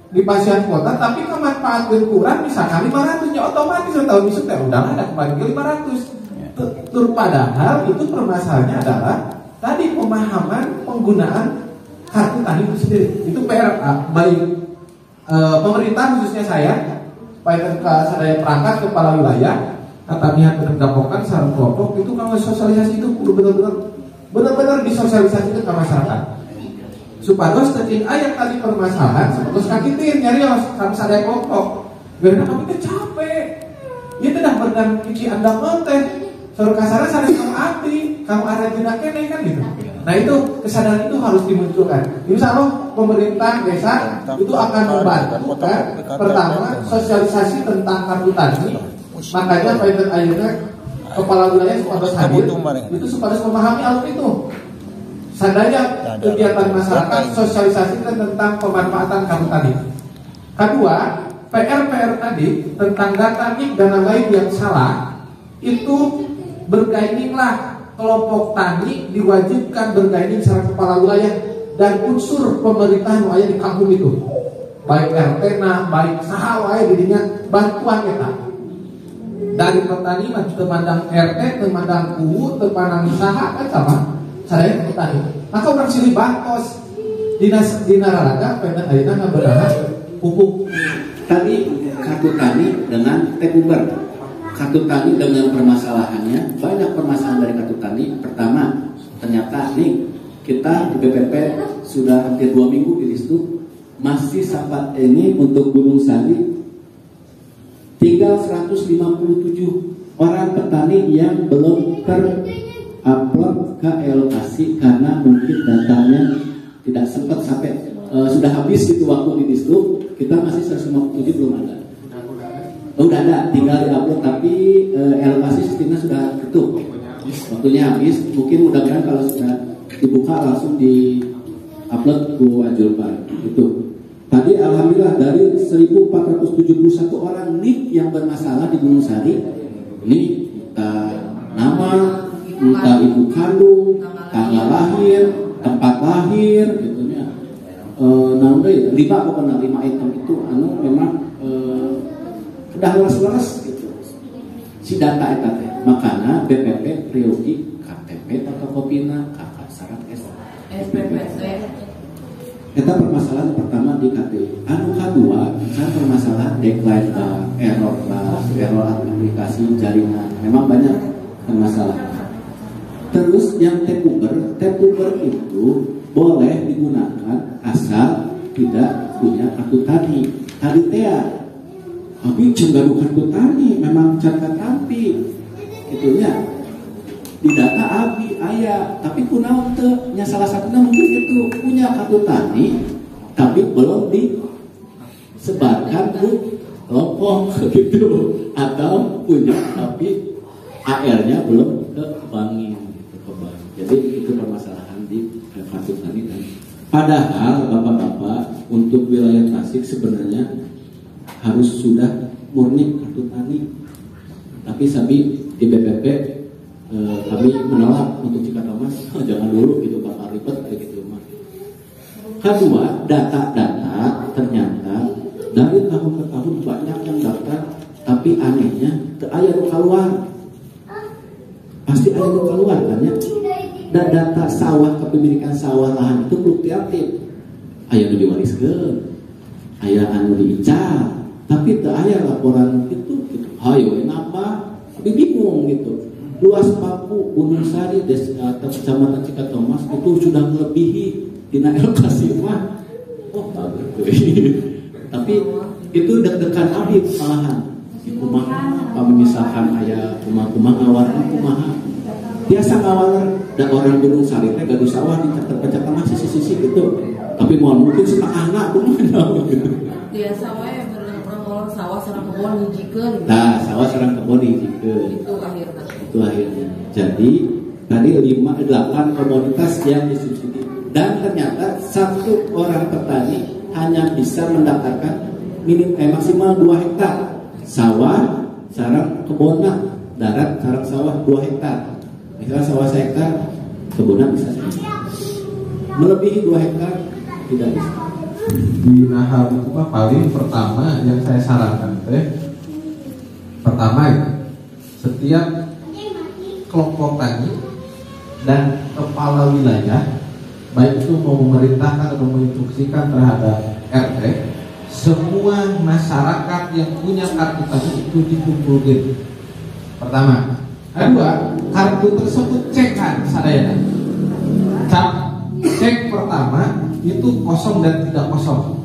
di pasien kuota, tapi kemanfaatan kurang misalkan 500 nya otomatis tahun besok ya udah ada kembali ke 500. Padahal itu permasalahannya adalah tadi pemahaman penggunaan kartu tani itu sendiri. Itu PR baik pemerintah khususnya saya, baik sadaya perangkat kepala wilayah, kami terdapokan secara kelompok itu kalau sosialisasi itu benar-benar disosialisasikan ke masyarakat. Supados tadi ayat tadi permasalahan, supados kakitin nyarios kami sadaya kelompok. Karena kami teh capek. Ieu teh dah berdan pici anda teh. Saur kasarnya sadaya kamu arti, kamu ada jenak kene kan gitu. Nah itu kesadaran itu harus dimunculkan. Insya Allah pemerintah desa itu akan membantu kan. Pertama sosialisasi tentang kartu tani. Makanya Pak Ayeuna kepala wilayah Supados hadir itu Supados memahami alur itu. Sadaya kegiatan masyarakat sosialisasi tentang pemanfaatan kartu tani. Kedua, PR tadi tentang data NIK dan lain yang salah itu bergaininglah kelompok tani diwajibkan bergaining secara kepala wilayah dan unsur pemerintah nu aya di kampung itu. Baik RT na, baik saha wae didinya bantuan eta. Dari petani mah temandang RT, temandang UU, temandang saha kan sama. Sadaya petani. Maka urang silih bantos dina raraga pengen ayeuna ngabaraha pupuk. Tadi kartu tani dengan tekuber. Kartu tani dengan permasalahannya, banyak permasalahan dari kartu tani. Pertama, ternyata nih kita di BPP sudah hampir 2 minggu di situ, masih sampai ini untuk Gunung Sari tinggal 157 orang petani yang belum terupload ke elokasi karena mungkin datanya tidak sempat sampai sudah habis gitu waktu di situ. Kita masih 157 belum ada. Udah ada, tinggal di-upload tapi elokasi sistemnya sudah tutup. Waktunya habis, mungkin mudah-mudahan kalau sudah dibuka langsung di-upload ke Ajulpan. Itu. Tadi alhamdulillah dari 1471 orang NIK yang bermasalah di Gunung Sari. Ini nama, entah ibu kandung, tanggal lahir, tempat lahir gitu ya. Namanya 5 pokoknya 5 item itu memang udah leres gitu si data itu teh. Makanya BPP priori KTP fotokopina kakak syarat SPP. Kita permasalahan pertama di KTP. Kedua kan permasalahan decline error aplikasi jaringan. Memang banyak permasalahan. Terus yang tekuber itu boleh digunakan asal tidak punya kartu tani. tadi teh abi cenderung kartu tani memang cara tampi gitunya di data abi aya tapi kunaon teu nya salah satunya mungkin itu punya kartu tani tapi belum disebarkan ke kelompok gitu atau punya tapi AR-nya belum ke bank. Jadi itu permasalahan di kartu tani. Padahal bapak-bapak untuk wilayah Tasik sebenarnya harus sudah murni kartu tani. Tapi sabi di BPP kami menolak untuk Cikatomas. Jangan dulu gitu bakal ribet kayak gitu mah. Kedua, data-data ternyata dari tahun ke tahun banyak yang daftar, tapi anehnya aya nu keluar. Pasti aya nu keluar kan ya. Dan data sawah kepemilikan sawah lahan itu fluktuatif. Aya nu diwariskeun, aya anu diical, tapi teu aya laporan itu gitu. Hayo kenapa? Tapi bingung gitu. Luas Paku, Gunung Sari, Kecamatan Cikatomas itu sudah melebihi dina alokasi mah. Oh, bagus. Tapi itu deg-degan abdi malahan. Kumaha misalkan aya kumaha ngawarna kumaha. Biasa ngawar da orang Gunung Sari teh gaduh sawah di catat-catat mah sisi-sisi gitu. Tapi moal mungkin setengahna kumaha gitu. Biasa wae orang sawah sareng kebon hijikeun. Nah, sawah sareng kebon hijikeun. Itu akhirnya. Jadi tadi 8 komoditas yang disubsidi dan ternyata satu orang petani hanya bisa mendapatkan maksimal 2 hektar sawah sareng kebonna, darat sareng sawah 2 hektar. Misalnya sawah 1 hektar, kebonna bisa melebihi 2 hektar tidak bisa. Di Nahar itu paling pertama yang saya sarankan pertama setiap kelompok tani dan kepala wilayah baik itu mau memerintahkan atau menginstruksikan terhadap RT, semua masyarakat yang punya kartu tani itu dikumpulkan. Pertama. Kedua, kartu tersebut cekan sadayana. Cek pertama itu kosong dan tidak kosong.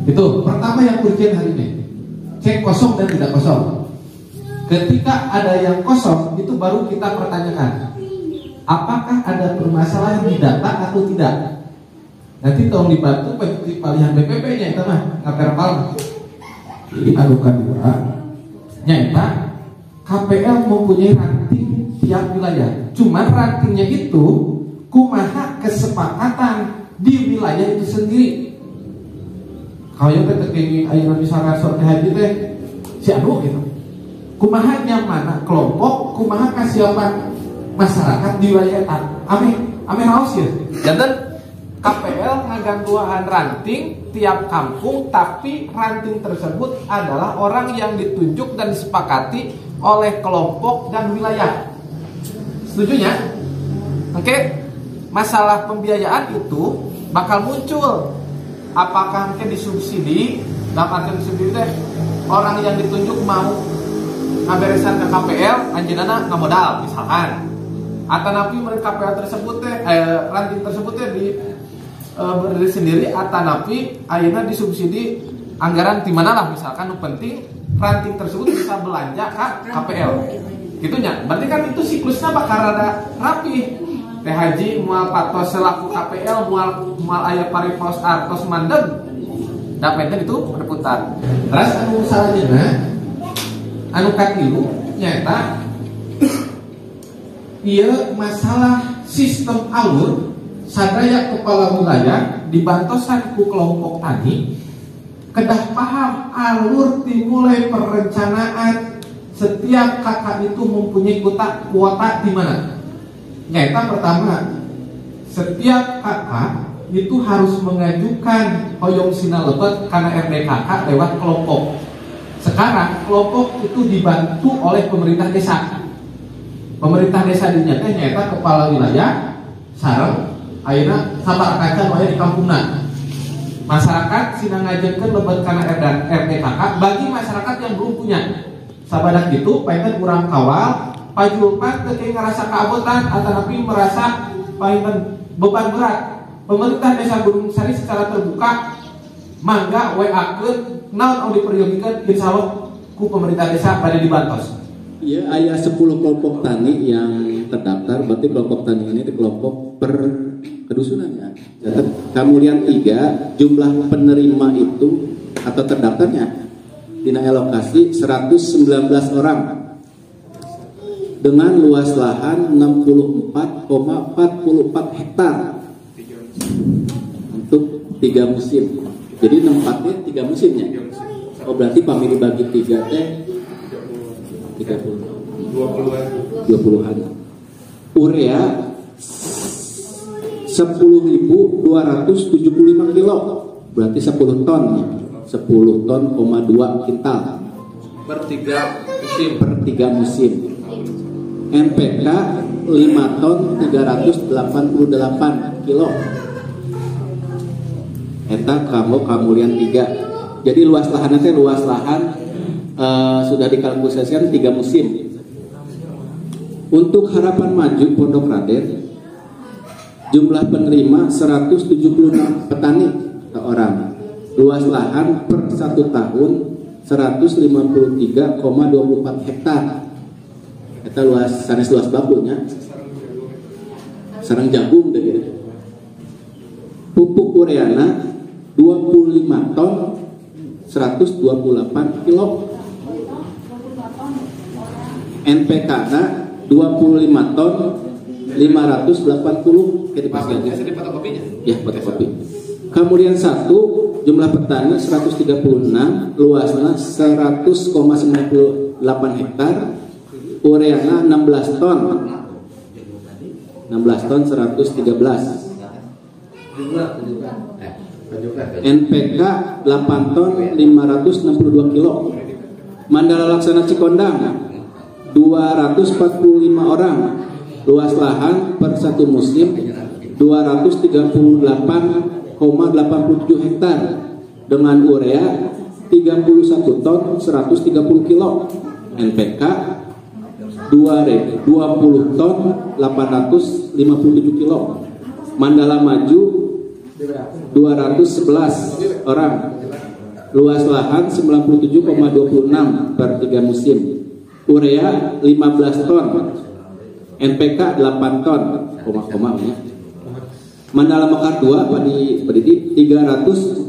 Itu pertama yang urgent hari ini. Cek kosong dan tidak kosong. Ketika ada yang kosong itu baru kita pertanyakan, apakah ada permasalahan di data atau tidak. Nanti tolong dibantu palihan BPP-nya itu mah ngaperpal. Ini anu kedua nyata KPL mempunyai ranting tiap wilayah. Cuma rantingnya itu kumaha kesepakatan di wilayah itu sendiri. Kalau yang terkini ayeuna misalkan sorte haji teh si anu gitu. Kumaha mana kelompok, kumaha kasiapan masyarakat di wilayah ame raos ya. Janten KPL ngagangguan ranting tiap kampung, tapi ranting tersebut adalah orang yang ditunjuk dan disepakati oleh kelompok dan wilayah. Setujunya? Oke. Masalah pembiayaan itu bakal muncul. Apakah mungkin disubsidi? Dapat disubsidi teh orang yang ditunjuk mau ngaberesan ke KPL, anjeunna ngamodal misalkan. Atanapi mereka KPL tersebut teh ranting tersebut teh berdiri sendiri, atanapi ayeuna disubsidi anggaran di mana lah misalkan nu penting ranting tersebut bisa belanja ke KPL. Gitunya. Berarti kan itu siklusnya bakal rada rapi. Teh Haji mual patos selaku KPL mual aya paripos artos mandeg dapetnya itu berputar. Terus anu salahnya anu katilu nyata ieu masalah sistem alur sadaya kepala wilayah dibantosan ku kelompok tani kedah paham alur dimulai perencanaan setiap kakak itu mempunyai kuota di mana. Nyata pertama, setiap kakak itu harus mengajukan hoyong sinalebet karena RDKK lewat kelompok. Sekarang kelompok itu dibantu oleh pemerintah desa. Pemerintah desa dinyata nyata kepala wilayah sareng ayeuna sabarakan wae di kampungna. Masyarakat sina ngajeunkeun lebet karena RDKK bagi masyarakat yang belum punya. Sabadak gitu paetan urang kawal pajulpan teu ngerasa keabotan atanapi merasa paetan beban berat. Pemerintah Desa Gunung Sari secara terbuka mangga WA-keun naon diperyogikan insyaallah ku pemerintah desa pada dibantos. Iya, ada 10 kelompok tani yang terdaftar, berarti kelompok tani ini kelompok per kedusunan ya. Kemudian 3, jumlah penerima itu atau terdaftarnya dina elokasi 119 orang dengan luas lahan 64,44 hektar untuk 3 musim. Jadi tempatnya 3 musimnya. Oh berarti pamili bagi 3 teh 20-an. Urea 10.275 kilo, berarti 10 ton ya. 10 ton, 2 kintal Per 3 musim. NPK 5 ton 388 kilo. Eta kamulian 3. Jadi luas lahannya teh luas lahan sudah dikalkulasikan 3 musim. Untuk Harapan Maju Pondok Raden jumlah penerima 176 petani ke orang. Luas lahan per 1 tahun 153,24 hektar. Eta luas sanes luas babunya. Sareng jagung deh gitu. Pupuk ureana 25 ton 128 kilo. NPK-na 25 ton 580 kayak dipasang aja. Ya, fotokopi. Kemudian 1 jumlah petani 136, luasnya 100,98 hektar. Ureana 16 ton. 16 ton 113. NPK 8 ton 562 kilo. Mandala Laksana Cikondang 245 orang. Luas lahan per 1 musim 238,87 hektar dengan urea 31 ton 130 kilo. NPK 20 ton 857 kilo. Mandala Maju 211 orang. Luas lahan 97,26 per 3 musim. Urea 15 ton. NPK 8 ton. Koma-komanya. Mandala Mekar 2 Padidi 349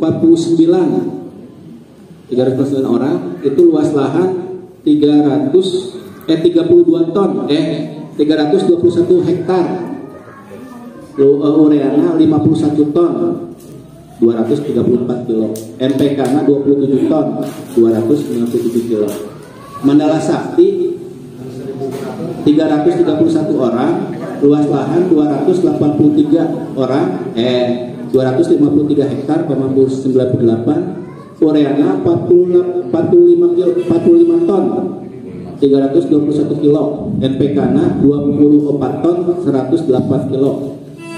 orang. Itu luas lahan 32 ton 321 hektar. Ureana 51 ton 234 kilo. NPK-nya 27 ton 297 kilo. Mandala Sakti 331 orang. Luas lahan 283 orang 253 hektar 98. Ureana 45 ton 321 kilo. NPK-nya 24 ton 108 kilo.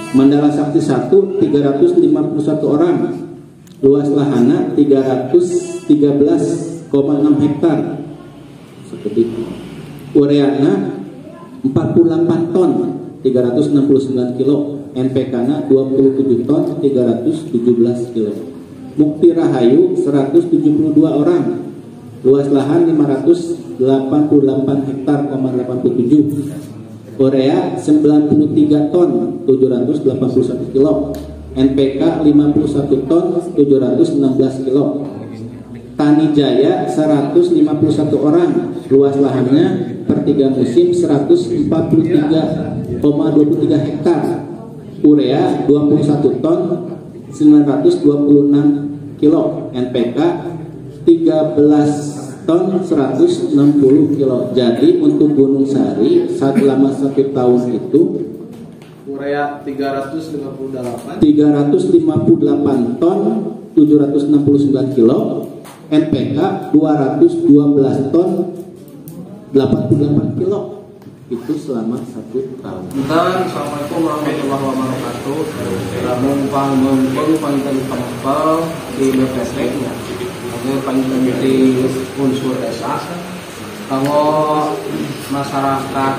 Mandala Sakti 1 351 orang. Luas lahannya 313,6 hektar. Seperti itu. Ureana 48 ton 369 kilo. NPK-nya 27 ton 317 kilo. Mukti Rahayu 172 orang. Luas lahan 588 hektar 87. Urea 93 ton 781 kilo. NPK 51 ton 716 kilo. Tani Jaya 151 orang. Luas lahannya per 3 musim 143,23 hektar. Urea 21 ton 926 kilo. NPK 13 ton 160 kilo. Jadi untuk Gunung Sari selama 1 tahun itu urea 358 ton 769 kilo. NPK 212 ton 88 kilo. Itu selama 1 tahun. Dan Assalamualaikum warahmatullahi wabarakatuh. Mumpang panggilan di BPSDEK ya. Oke, panggilan di unsur desa. Kalau masyarakat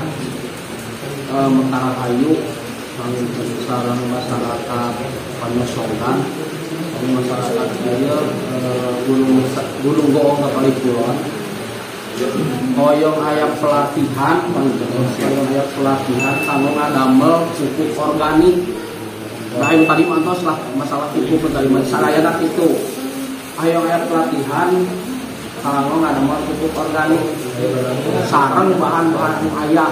Mekar Rahayu, sarang masyarakat Panosongan, di masyarakat saya gunung goong kali kulon hoyong aya pelatihan kanggo ngadamel pupuk organik. Nah yang tadi mantos lah masalah pupuk tadi sarayana itu hoyong aya pelatihan kanggo ngadamel pupuk organik sareng bahan-bahan anu aya.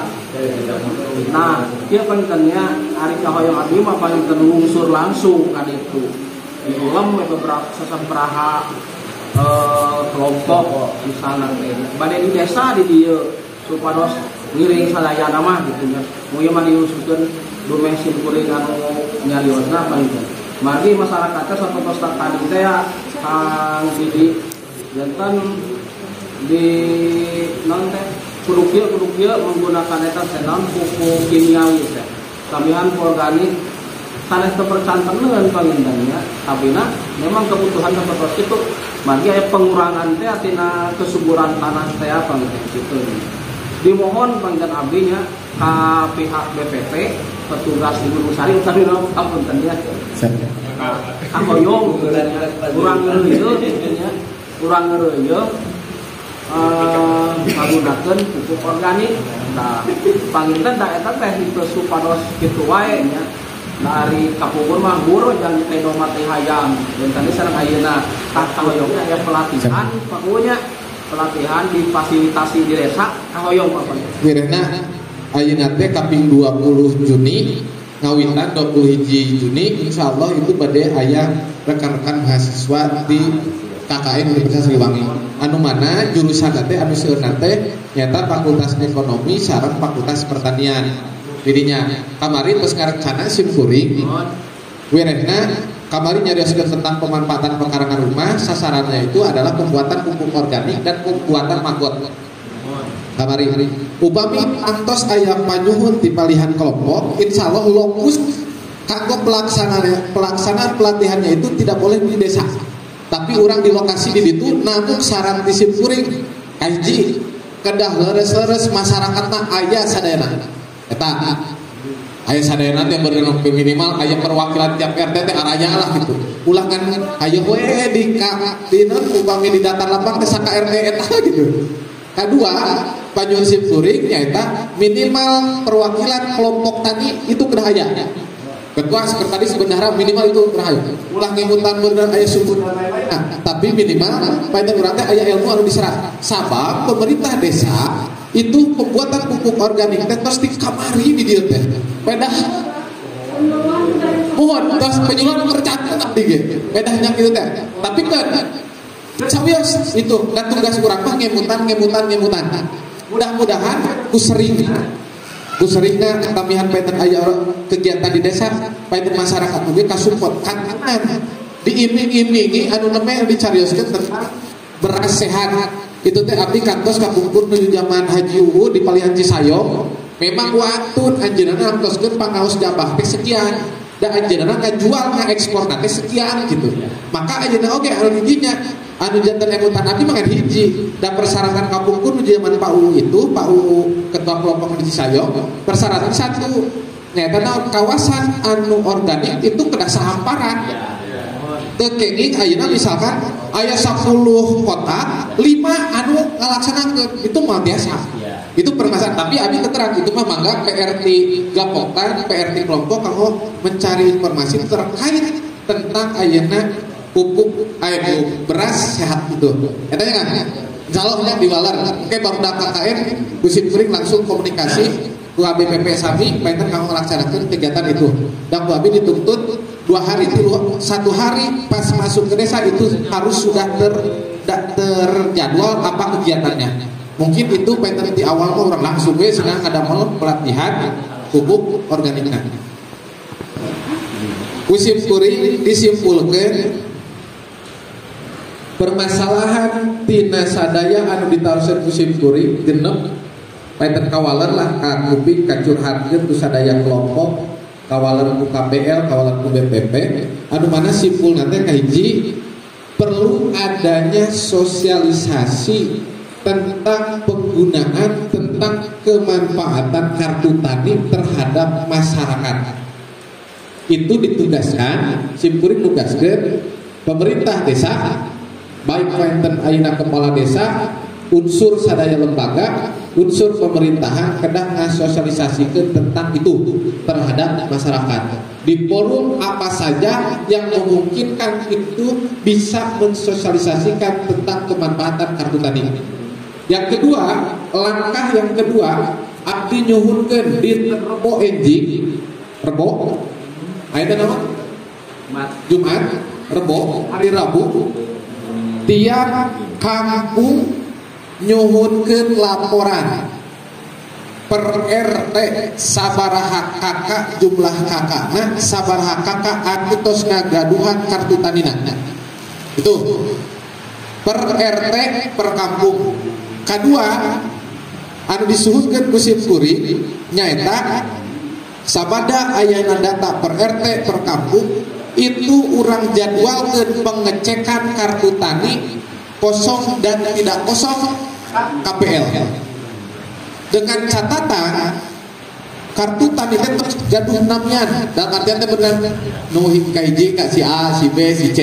Nah, dia pentingnya hari kahoyong abdi mah paling terlungsur langsung kan itu. Diulam beberapa sesempraha kelompok misalnya badai di desa di dia supados ngiring sadayana mah gitu nya. Mun ieu mah diusulkeun domestik kuring anu nyaliosna paling teh. Margi masyarakatnya satu kota tadi teh kang Didi jantan di non teh kudu kieu menggunakan eta senon pupuk kimiawi teh. Kamihan organik sanes terpercantengan pangindannya, tapi memang kebutuhan seperti itu. Magi aya pengurangan teh tina kesuburan tanah teh apa gitu. Dimohon pangindan abdinya ka pihak BPT petugas di Gunung Sari utawi kapunten ya. Kahoyong kurang ngeureuy nya, kurang ngeureuy menggunakan pupuk organik. Nah, panginten da eta teh itu supados kitu wae nya. Dari kapungur mah guru jangan diteno mati hayam. Dan tadi sareng ayeuna kahoyongnya aya pelatihan pakunya pelatihan difasilitasi di desa kahoyong apa. Wirehna ayeuna teh kaping 20 Juni ngawitan 21 Juni insyaallah itu bade aya rekan-rekan mahasiswa di KKN Universitas Siliwangi. Anu mana jurusan teh anu seueurna teh nyata Fakultas Ekonomi sareng Fakultas Pertanian. Dirinya kamari geus ngarencana simkuring wirehna kamari nyarioskeun tentang pemanfaatan pekarangan rumah. Sasarannya itu adalah pembuatan pupuk organik dan pembuatan maggot. Kamari upami antos aya panyuhun ti palihan kelompok insyaallah lokus kanggo pelaksanaan pelatihannya itu tidak boleh di desa. Tapi orang di lokasi di ditu namun saran di simkuring kaji kedah leres-leres masyarakatna aya sadayana. Eta aya sadayana teh berenang minimal aya perwakilan tiap RT teh araya lah gitu. Ulangan aya we di upami di datar lapang teh saka RT eta gitu. Kedua, panyuhun simkuring nyaeta minimal perwakilan kelompok tani itu kedah aya. Kedua, sekretaris bendahara minimal itu kedah aya. Ulah ngemutan bener aya suku nah, tapi minimal paetan urang teh aya ilmu anu diserat. Sabab pemerintah desa itu pembuatan pupuk organik teh terus di kamari di dieu teh. Pedah mohon terus penyuluhan percatat tadi ge. Pedahnya kitu teh. Tapi kan sawios itu dan tugas urang mah ngemutan. Mudah-mudahan kuseringna kamihan paetan aya kegiatan di desa, paetan masyarakat oge kasupport kangenan diiming-imingi anu neme dicarioskeun tentang beras sehat. Itu teh abdi kantos kapungkur menuju zaman Haji Uwu di Palihan Cisayong. Memang waktu anjeunna ngantoskeun pangaos jabah teh sekian. Da anjeunna ngajual ngaekspor teh sekian gitu. Maka ayeuna oge anu hijinya anu janten emutan abdi mah hiji. Da persyaratan kapungkur menuju zaman Pak Uwu itu, Pak Uwu ketua kelompok di Cisayong, persyaratan satu nyata kawasan anu organik itu kedah sahamparan. Tekenging ayeuna misalkan aya 10 kota 5 anu ngalaksanakeun itu mah biasa. Itu permasalahan tapi abi keterangan itu mah mangga PRT Gapoktan, PRT kelompok kanggo mencari informasi terkait tentang ayeuna pupuk beras sehat itu. Eta nya kan. Insyaallah diwalar. Oke baru KKN Gusim Kuring langsung komunikasi ku BPP Sami paetan kanggo ngalaksanakeun kegiatan itu. Dan ku abi dituntut 2 hari itu 1 hari pas masuk ke desa itu harus sudah terjadwal apa kegiatannya. Mungkin itu paetan di awal mah orang langsung we sedang ngadamel pelatihan pupuk organikna. Kusim Kuring disimpulkeun permasalahan tina sadaya anu ditaruseun Kusim Kuring genep paetan kawaler lah ka kuping kacurhatkeun ku sadaya kelompok kawalan ku KPL, kawalan ku BPP, anu mana simpul nanti kahiji perlu adanya sosialisasi tentang penggunaan tentang kemanfaatan kartu tani terhadap masyarakat. Itu ditugaskan, simkuring tugaskan pemerintah desa, baik wonten ayeuna kepala desa, unsur sadaya lembaga, unsur pemerintahan kedah ngasosialisasikeun tentang itu terhadap masyarakat. Di forum apa saja yang memungkinkan itu bisa mensosialisasikan tentang kemanfaatan kartu tani. Yang kedua, langkah yang kedua, abdi nyuhunkeun di Rebo Enjing, Rebo, ayeuna nama? Jumat, Rebo, hari Rabu, tiap kampung nyuhunkeun laporan per RT sabaraha kakak jumlah kakakna, sabaraha kakak anu tos ngagaduhan kartu tanina. Itu per RT per kampung. Kedua, anu disuhunkeun ku Simkuring nyaeta sabada ayeuna data per RT per kampung itu urang jadwalkeun pengecekan kartu tani kosong dan tidak kosong KPL dengan catatan kartu tani tetap gaduh namanya dan artinya benar nuhin kaiji ka si A, si B, si C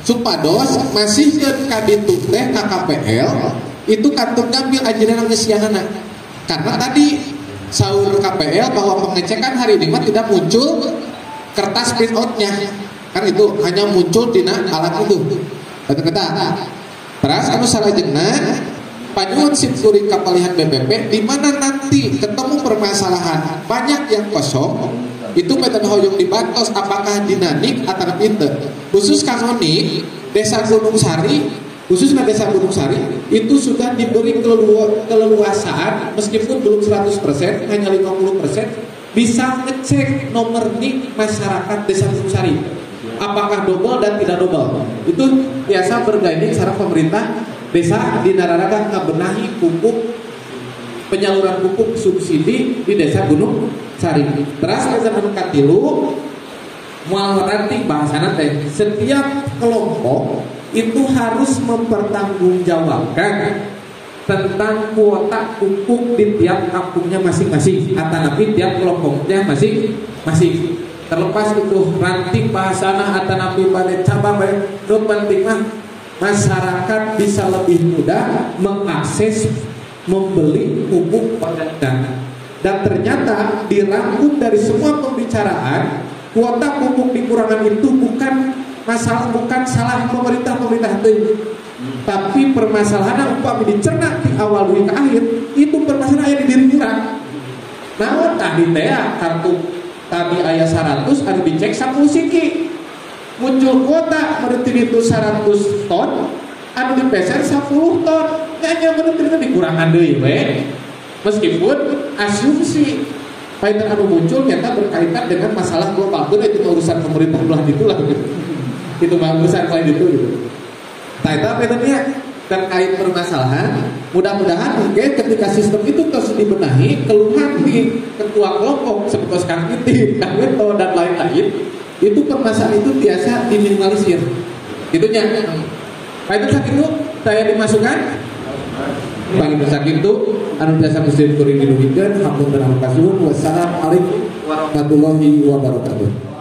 supados masih kaditu teh KPL itu kartu ngambil anjeunna ngesianana karena tadi saur KPL bahwa pengecekan hari ini tidak muncul kertas print out-nya kan itu hanya muncul di alat itu kata-kata terus anu salajengna panyuhun Simkuring kapalihan BPP di mana nanti ketemu permasalahan banyak yang kosong itu beten hoyong dibantos apakah dinanik atau pinter khusus kanoni desa Gunung Sari khususnya desa Gunung Sari itu sudah diberi keleluasaan meskipun belum 100% hanya 50% bisa ngecek nomor NIK masyarakat desa Gunung Sari apakah double dan tidak double itu biasa berguiding secara pemerintah desa di nararaga ngabenahi pupuk penyaluran pupuk subsidi di desa Gunung Sari. Terus kita katilu moal nanti bahasana teh setiap kelompok itu harus mempertanggungjawabkan tentang kuota pupuk di tiap kampungnya masing-masing atau nanti tiap kelompoknya masing-masing. Terlepas itu ranting bahasana atau nabi pada cabang itu penting mah masyarakat bisa lebih mudah mengakses membeli pupuk organik dan ternyata dirangkum dari semua pembicaraan kuota pupuk dikurangan itu bukan salah pemerintah itu tapi permasalahan upami dicerna di awal dari ke akhir itu permasalahan yang di diri kita nah tadi teh kartu tadi ayat 100 anu dicek 10 siki muncul kuota berarti itu 100 ton anu dipeser 10 ton nya berarti itu dikurangan deui we meskipun asumsi paitan anu muncul ternyata berkaitan dengan masalah global itu urusan pemerintah belah itulah gitu itu urusan lain itu gitu eta paitannya terkait permasalahan mudah-mudahan ketika sistem itu terus dibenahi keluhan di ketua kelompok seperti Kang Titin, Kang Weto dan lain-lain itu permasalahan itu biasa diminimalisir itunya Pak itu sakit itu saya dimasukkan bagi sakit itu anu biasa muslim kuring dinuhikeun hampun dan kasuhun wassalamualaikum warahmatullahi wabarakatuh.